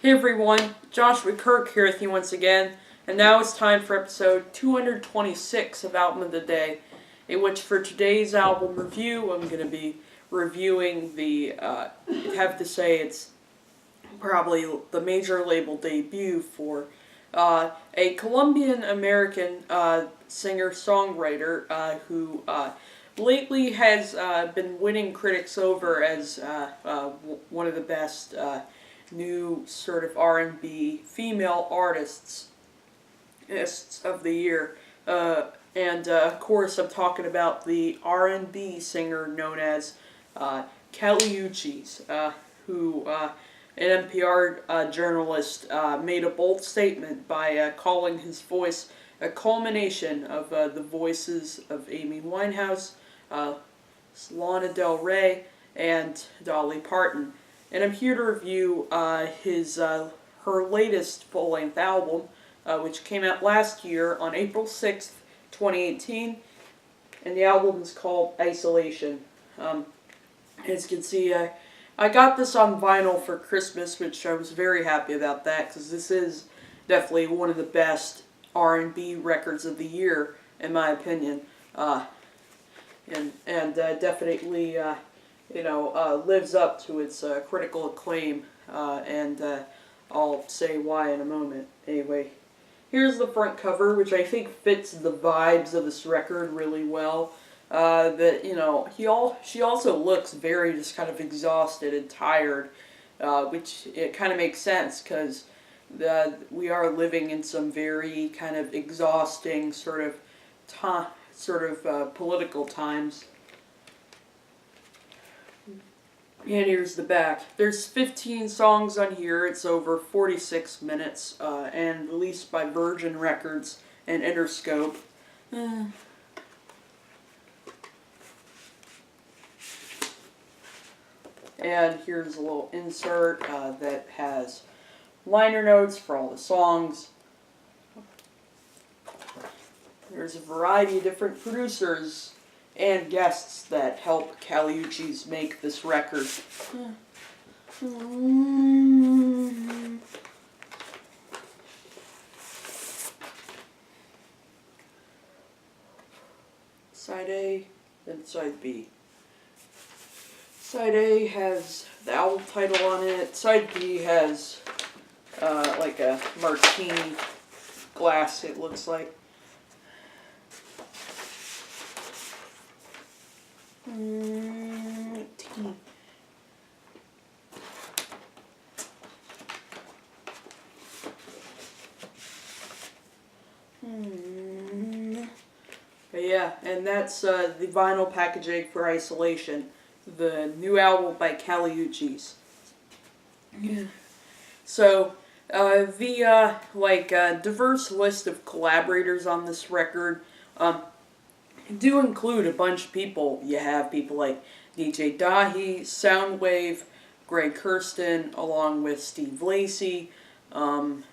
Hey everyone, Joshua Kirk here with you once again, and now it's time for episode 226 of Album of the Day, in which for today's album review, I'm going to be reviewing I have to say it's probably the major label debut for a Colombian American singer-songwriter who lately has been winning critics over as one of the best new sort of R&B female artists of the year. Of course, I'm talking about the R&B singer known as Kali Uchis, who an NPR journalist made a bold statement by calling his voice a culmination of the voices of Amy Winehouse, Lana Del Rey, and Dolly Parton. And I'm here to review her latest full-length album, which came out last year on April 6th, 2018, and the album is called Isolation. As you can see, I got this on vinyl for Christmas, which I was very happy about that, because this is definitely one of the best R&B records of the year, in my opinion, and definitely lives up to its critical acclaim, and I'll say why in a moment. Anyway, here's the front cover, which I think fits the vibes of this record really well. She also looks very just kind of exhausted and tired, which it kind of makes sense because we are living in some very kind of exhausting sort of political times. And here's the back. There's 15 songs on here. It's over 46 minutes, and released by Virgin Records and Interscope. And here's a little insert that has liner notes for all the songs. There's a variety of different producers and guests that help Kali Uchis make this record. Side A and Side B. Side A has the album title on it. Side B has like a martini glass, it looks like. But yeah, and that's the vinyl packaging for Isolation, the new album by Kali Uchis. Yeah. So, the diverse list of collaborators on this record do include a bunch of people. You have people like DJ Dahi, Soundwave, Greg Kurstin, along with Steve Lacy, Damon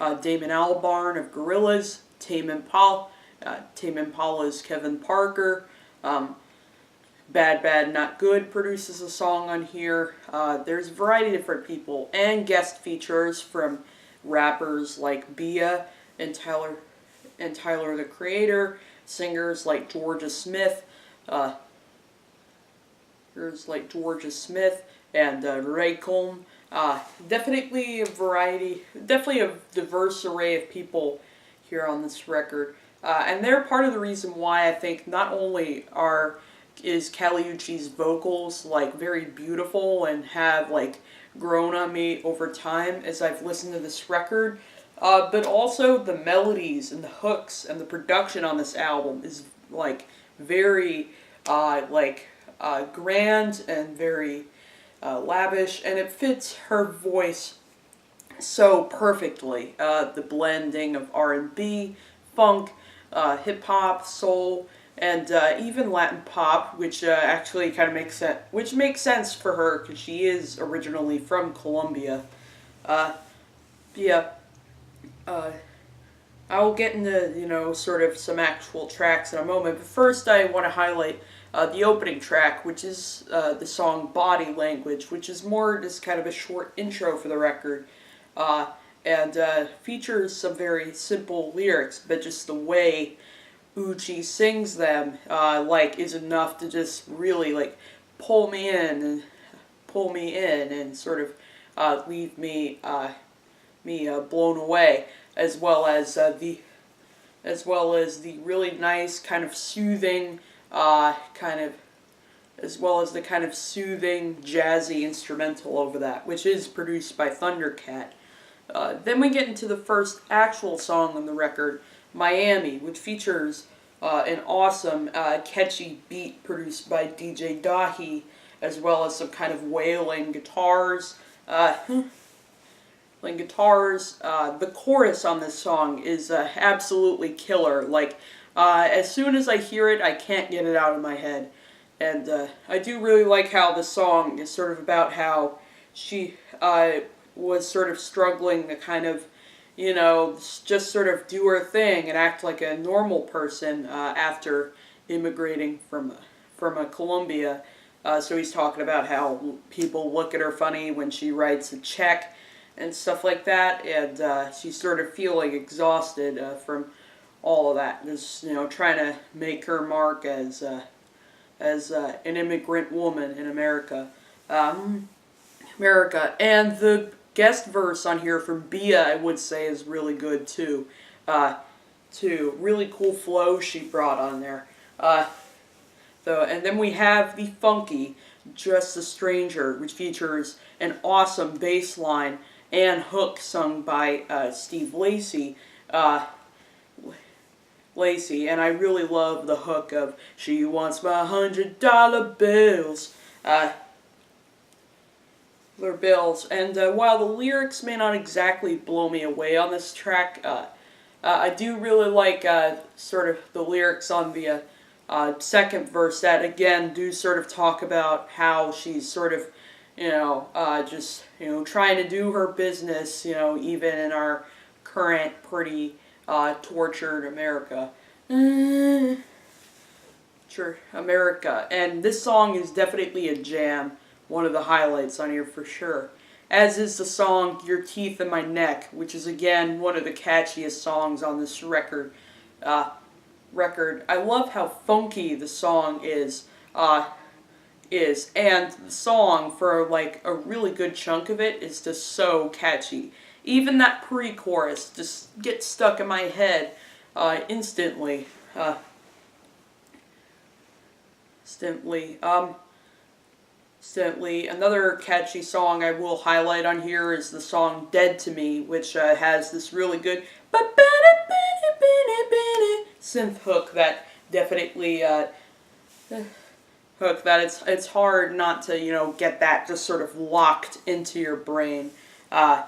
Albarn of Gorillaz, Tame Impala's Kevin Parker, Bad Bad Not Good produces a song on here. There's a variety of different people, and guest features from rappers like Bia and Tyler the Creator, singers like Jorja Smith, and Reykon. Definitely a diverse array of people here on this record. And they're part of the reason why I think not only is Kali Uchis' vocals very beautiful and have grown on me over time as I've listened to this record, but also the melodies and the hooks and the production on this album is very grand and very lavish, and it fits her voice so perfectly. The blending of R&B, funk, hip-hop, soul, and even Latin pop, which actually kind of makes sense. Which makes sense for her because she is originally from Colombia. I will get into, sort of some actual tracks in a moment, but first I want to highlight the opening track, which is the song Body Language, which is more just kind of a short intro for the record, and features some very simple lyrics, but just the way Uchis sings them, is enough to just really, pull me in, and sort of leave me blown away, as well as the really nice kind of soothing as well as the kind of soothing jazzy instrumental over that, which is produced by Thundercat. Then we get into the first actual song on the record, Miami, which features an awesome catchy beat produced by DJ Dahi, as well as some kind of wailing guitars. The chorus on this song is absolutely killer. As soon as I hear it, I can't get it out of my head. And I do really like how the song is sort of about how she was sort of struggling to kind of, just sort of do her thing and act like a normal person after immigrating from Colombia. So he's talking about how people look at her funny when she writes a check and stuff like that, and she's sort of feeling exhausted from all of that. Just trying to make her mark as an immigrant woman in America. And the guest verse on here from Bia, I would say, is really good too. Really cool flow she brought on there. And then we have the funky Just a Stranger, which features an awesome bass line and hook sung by Steve Lacy. And I really love the hook of "She wants my $100 bills." Their bills. And while the lyrics may not exactly blow me away on this track, I do really like sort of the lyrics on the second verse that again do sort of talk about how she's sort of trying to do her business, even in our current pretty tortured America. America. And this song is definitely a jam, one of the highlights on here for sure. As is the song Your Teeth in My Neck, which is again one of the catchiest songs on this record. I love how funky the song is, and the song for a really good chunk of it is just so catchy. Even that pre-chorus just gets stuck in my head instantly. Another catchy song I will highlight on here is the song Dead to Me, which has this really good synth hook that definitely it's hard not to get that just sort of locked into your brain. The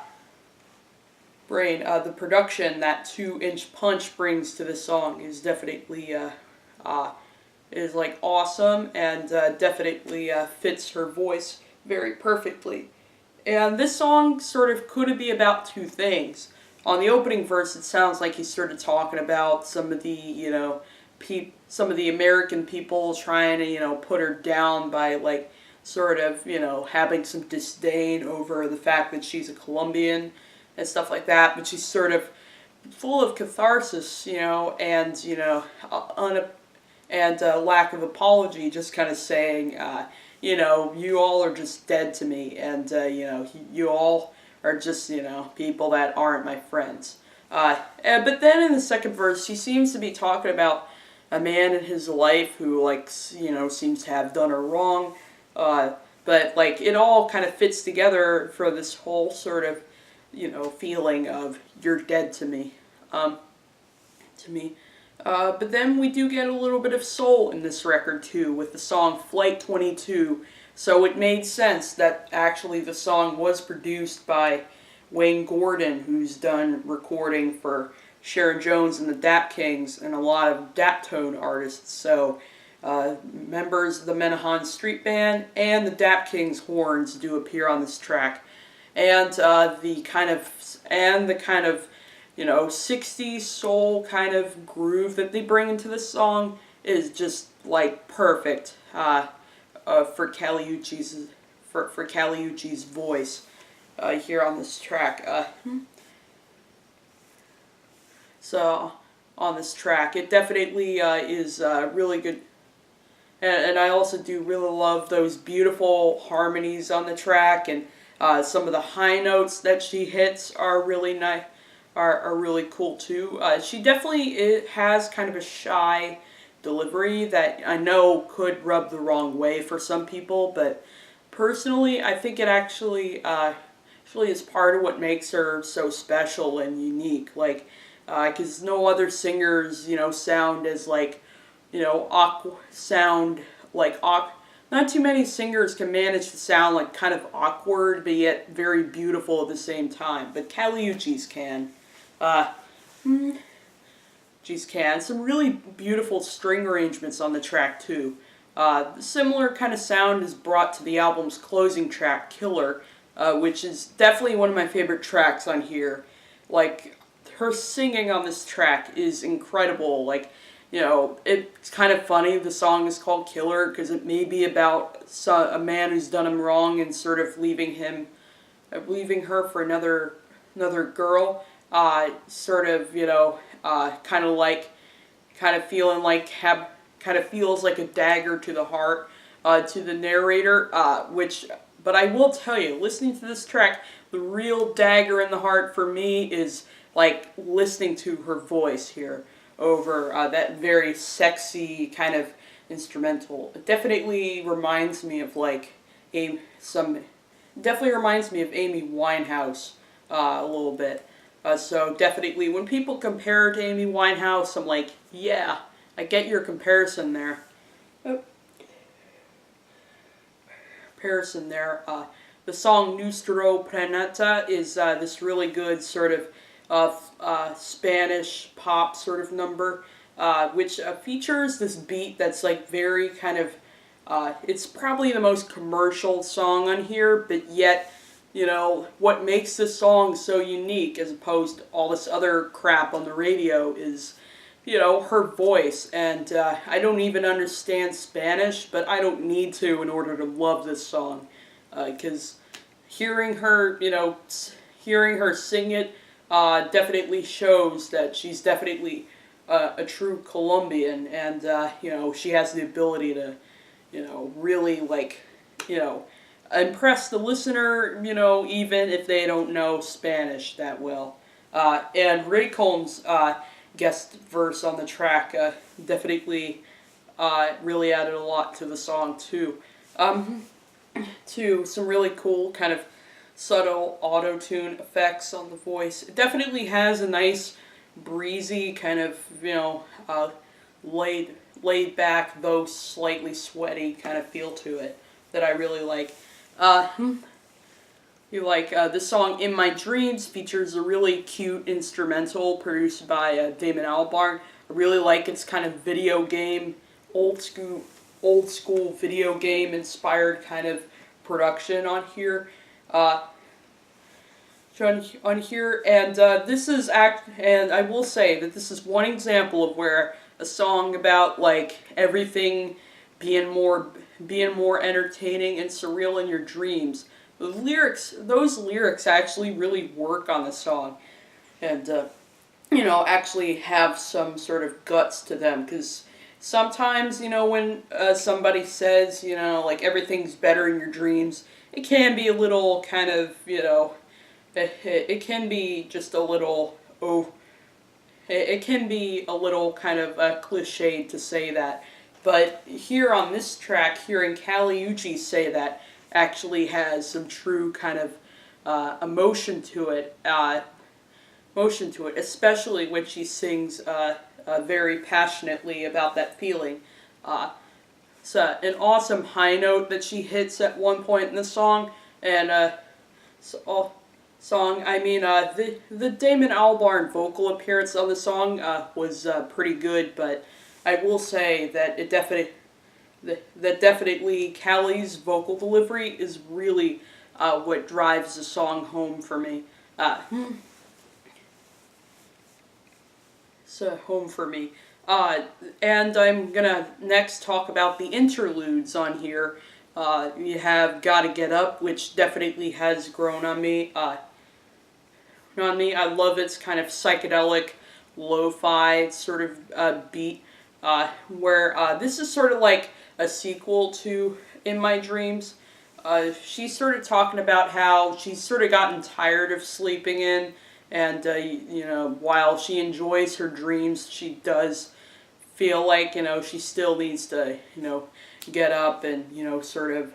production that 2-inch Punch brings to the song is definitely awesome, and definitely fits her voice very perfectly. And this song sort of could be about two things. On the opening verse, it sounds like he's sort of talking about some of the some of the American people trying to put her down by having some disdain over the fact that she's a Colombian and stuff like that. But she's sort of full of catharsis, and lack of apology, just kind of saying, you all are just dead to me, and you all are just people that aren't my friends. But then in the second verse, he seems to be talking about a man in his life who seems to have done her wrong, but it all kind of fits together for this whole sort of feeling of you're dead to me. But then we do get a little bit of soul in this record too, with the song Flight 22. So it made sense that actually the song was produced by Wayne Gordon, who's done recording for Sharon Jones and the Dap Kings and a lot of Daptone artists. So members of the Menahan Street Band and the Dap Kings horns do appear on this track. And the kind of 60s soul kind of groove that they bring into this song is just like perfect for Kali Uchis for Kali Uchis' voice here on this track. So on this track, it definitely is really good. And I also do really love those beautiful harmonies on the track, and some of the high notes that she hits are really nice, are really cool too. She definitely has kind of a shy delivery that I know could rub the wrong way for some people, but personally, I think it actually is part of what makes her so special and unique. Like, because no other singers, sound as like sound like not too many singers can manage to sound like kind of awkward but yet very beautiful at the same time. But Kali Uchis can. Some really beautiful string arrangements on the track too. Similar kind of sound is brought to the album's closing track, Killer, which is definitely one of my favorite tracks on here. Like, her singing on this track is incredible. Like, it's kind of funny the song is called Killer because it may be about a man who's done him wrong and sort of leaving her for another girl. Sort of, kind of feeling like kind of feels like a dagger to the heart to the narrator. But I will tell you, listening to this track, the real dagger in the heart for me is like listening to her voice here over that very sexy kind of instrumental. It definitely reminds me of like definitely reminds me of Amy Winehouse a little bit. So definitely when people compare her to Amy Winehouse, I'm like, yeah, I get your comparison there. The song Nuestro, Planeta is this really good sort of Spanish pop sort of number, which features this beat that's like very kind of, it's probably the most commercial song on here, but yet, what makes this song so unique as opposed to all this other crap on the radio is, her voice. And I don't even understand Spanish, but I don't need to in order to love this song, because hearing her sing it definitely shows that she's definitely a true Colombian, and she has the ability to, really like, impress the listener, even if they don't know Spanish that well. And Reykon's guest verse on the track definitely really added a lot to the song too. To some really cool kind of subtle auto-tune effects on the voice. It definitely has a nice breezy kind of, laid back though slightly sweaty kind of feel to it that I really like. This song In My Dreams features a really cute instrumental produced by Damon Albarn. I really like its kind of video game, old school video game inspired kind of production on here. And I will say that this is one example of where a song about like everything being more entertaining and surreal in your dreams. Those lyrics actually really work on the song, and actually have some sort of guts to them. Because sometimes, when somebody says, like everything's better in your dreams, it can be a little kind of, it can be just a little, it can be a little kind of cliched to say that. But here on this track, hearing Kali Uchis say that actually has some true kind of emotion to it, especially when she sings very passionately about that feeling. It's an awesome high note that she hits at one point in the song, and the Damon Albarn vocal appearance on the song was pretty good, but I will say that definitely Kali's vocal delivery is really what drives the song home for me. And I'm gonna next talk about the interludes on here. You have Gotta Get Up, which definitely has grown on me. I love its kind of psychedelic, lo-fi sort of beat, where this is sort of like a sequel to In My Dreams. She's sort of talking about how she's sort of gotten tired of sleeping in, and while she enjoys her dreams, she does feel like she still needs to get up and sort of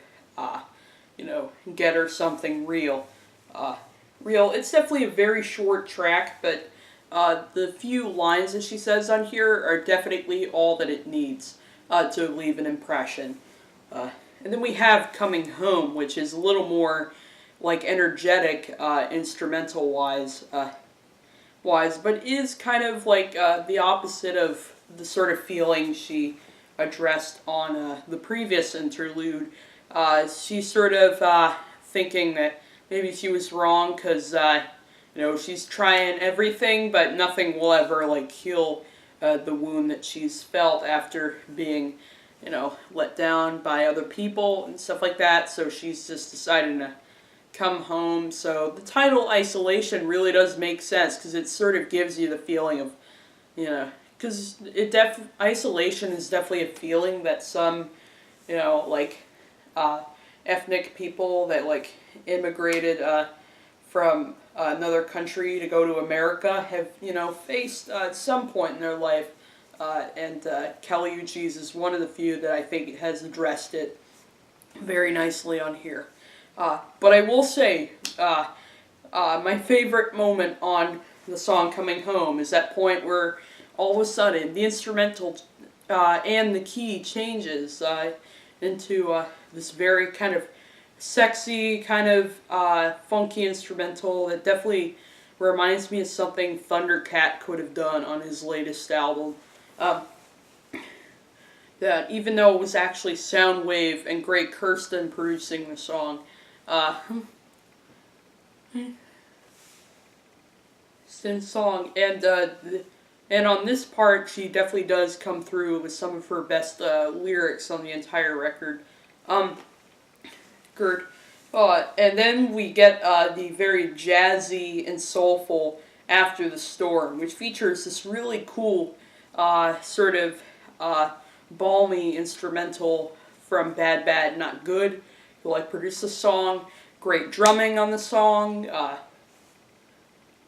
get her something real. It's definitely a very short track, but the few lines that she says on here are definitely all that it needs to leave an impression. And then we have Coming Home, which is a little more like energetic instrumental wise, but is kind of like the opposite of the sort of feeling she addressed on the previous interlude. She's sort of thinking that maybe she was wrong because she's trying everything, but nothing will ever like heal the wound that she's felt after being let down by other people and stuff like that. So she's just deciding to come home. So the title Isolation really does make sense because it sort of gives you the feeling of because isolation is definitely a feeling that some ethnic people that like immigrated from another country to go to America have faced at some point in their life, and Kali Uchis is one of the few that I think has addressed it very nicely on here. But I will say, my favorite moment on the song Coming Home is that point where all of a sudden the instrumental and the key changes into this very kind of sexy, kind of funky instrumental that definitely reminds me of something Thundercat could have done on his latest album. That even though it was actually Soundwave and Greg Kurstin producing the song, and on this part, she definitely does come through with some of her best lyrics on the entire record. And then we get the very jazzy and soulful After the Storm, which features this really cool sort of balmy instrumental from Bad Bad Not Good, who produced the song. Great drumming on the song.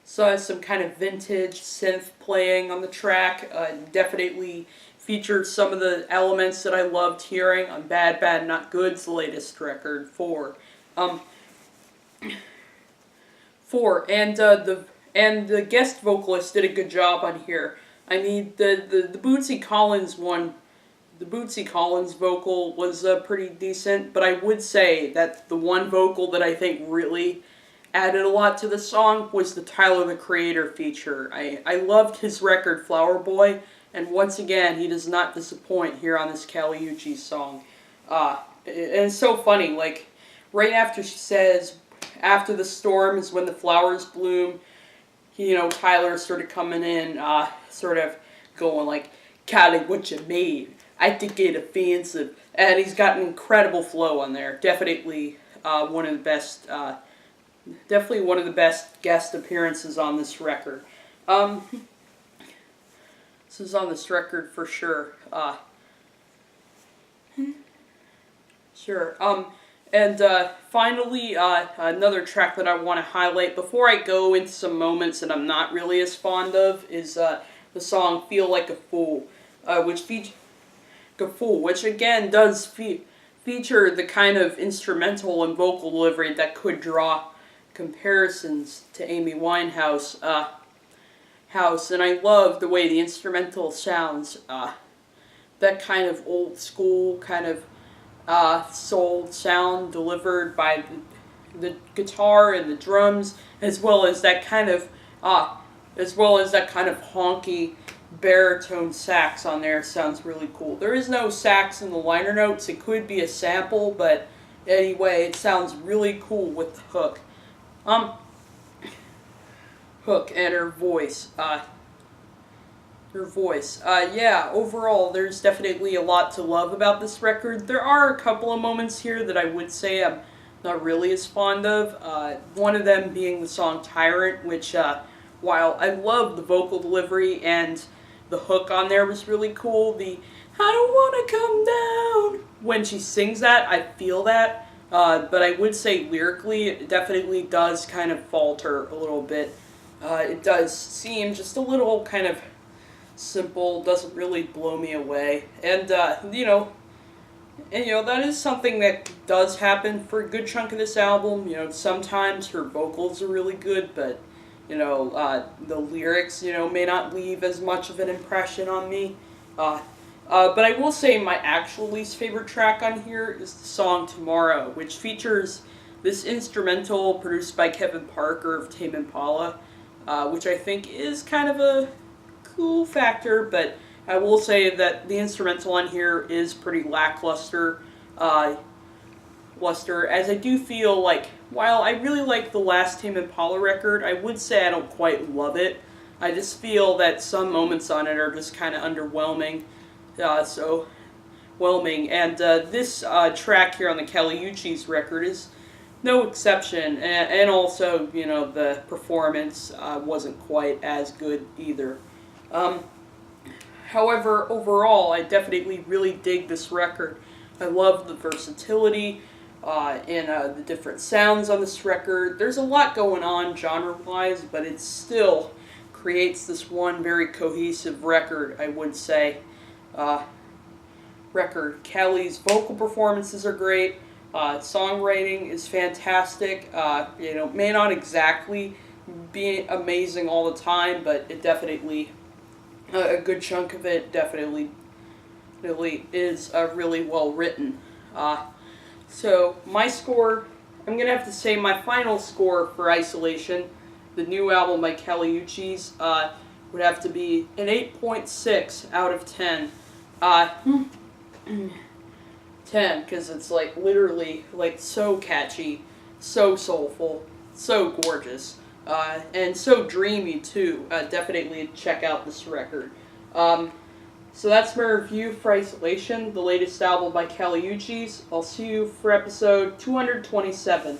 So it has some kind of vintage synth playing on the track. Definitely featured some of the elements that I loved hearing on Bad Bad Not Good's latest record, 4. And the guest vocalist did a good job on here. I mean, the Bootsy Collins one, the Bootsy Collins vocal was pretty decent, but I would say that the one vocal that I think really added a lot to the song was the Tyler the Creator feature. I loved his record Flower Boy, and once again he does not disappoint here on this Kali Uchis song. And it's so funny, like right after she says after the storm is when the flowers bloom, Tyler's sort of coming in, sort of going like, Kali, what you made? I think it offensive. And he's got an incredible flow on there. Definitely one of the best guest appearances on this record. This is on this record for sure. And finally, another track that I want to highlight before I go into some moments that I'm not really as fond of is the song "Feel Like a Fool," which again does feature the kind of instrumental and vocal delivery that could draw comparisons to Amy Winehouse. And I love the way the instrumental sounds. That kind of old school kind of soul sound delivered by the guitar and the drums, as well as that kind of honky baritone sax on there sounds really cool. There is no sax in the liner notes. It could be a sample, but anyway, it sounds really cool with the hook. Hook and her voice. Her voice. Yeah, overall, there's definitely a lot to love about this record. There are a couple of moments here that I would say I'm not really as fond of. One of them being the song Tyrant, which, while I love the vocal delivery and the hook on there was really cool, the I don't want to come down, when she sings that, I feel that. But I would say lyrically, it definitely does kind of falter a little bit. It does seem just a little kind of simple, doesn't really blow me away. And, that is something that does happen for a good chunk of this album. Sometimes her vocals are really good, but, the lyrics, may not leave as much of an impression on me. But I will say my actual least favorite track on here is the song Tomorrow, which features this instrumental produced by Kevin Parker of Tame Impala, which I think is kind of a cool factor, but I will say that the instrumental on here is pretty lackluster, as I do feel like, while I really like the last Tame Impala record, I would say I don't quite love it. I just feel that some moments on it are just kind of underwhelming, and this track here on the Kali Uchis record is no exception, and also, the performance wasn't quite as good either. However, overall, I definitely really dig this record. I love the versatility and the different sounds on this record. There's a lot going on genre-wise, but it still creates this one very cohesive record, I would say. Kali's vocal performances are great. Songwriting is fantastic. May not exactly be amazing all the time, but it definitely, a good chunk of it definitely is really well written. So my score, I'm going to have to say my final score for Isolation, the new album by Kali Uchis, would have to be an 8.6 out of 10. 10, because it's literally so catchy, so soulful, so gorgeous, and so dreamy too. Definitely check out this record. So that's my review for Isolation, the latest album by Kali Uchis. I'll see you for episode 227.